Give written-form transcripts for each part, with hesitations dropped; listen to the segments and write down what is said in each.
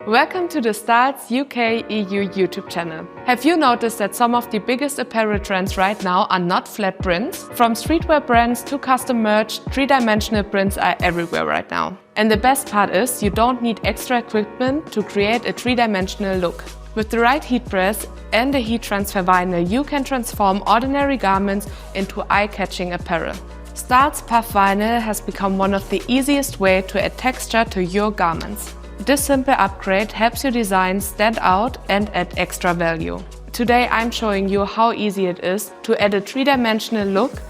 Welcome to the Starts UK EU YouTube channel. Have you noticed that some of the biggest apparel trends right now are not flat prints? From streetwear brands to custom merch, three-dimensional prints are everywhere right now. And the best part is, you don't need extra equipment to create a three-dimensional look. With the right heat press and the heat transfer vinyl, you can transform ordinary garments into eye-catching apparel. Starts Puff Vinyl has become one of the easiest ways to add texture to your garments. This simple upgrade helps your design stand out and add extra value. Today I'm showing you how easy it is to add a three-dimensional look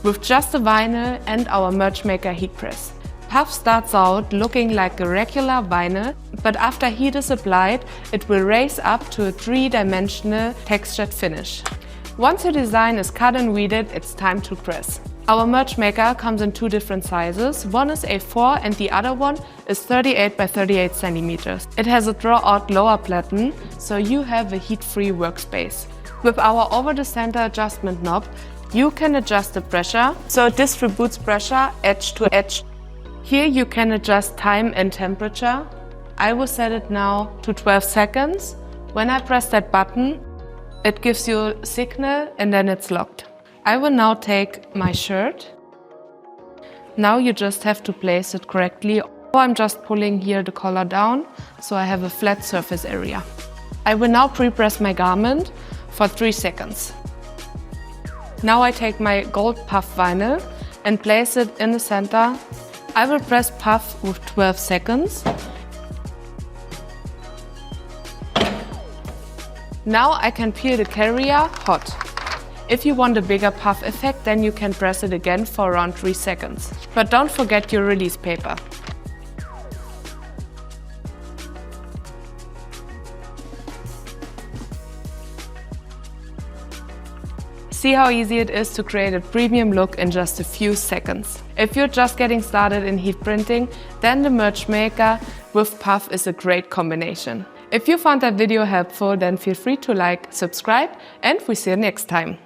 with just the vinyl and our merch maker heat press. Puff starts out looking like a regular vinyl, but after heat is applied, it will raise up to a three-dimensional textured finish. Once your design is cut and weeded, it's time to press. Our merch maker comes in two different sizes. One is A4 and the other one is 38 by 38 centimeters. It has a draw-out lower platen, so you have a heat-free workspace. With our over-the-center adjustment knob, you can adjust the pressure, so it distributes pressure edge to edge. Here you can adjust time and temperature. I will set it now to 12 seconds. When I press that button, it gives you a signal and then it's locked. I will now take my shirt. Now you just have to place it correctly. I'm just pulling here the collar down, so I have a flat surface area. I will now pre-press my garment for 3 seconds. Now I take my gold puff vinyl and place it in the center. I will press puff with 12 seconds. Now I can peel the carrier hot. If you want a bigger puff effect, then you can press it again for around 3 seconds. But don't forget your release paper. See how easy it is to create a premium look in just a few seconds. If you're just getting started in heat printing, then the merch maker with puff is a great combination. If you found that video helpful, then feel free to like, subscribe, and we see you next time.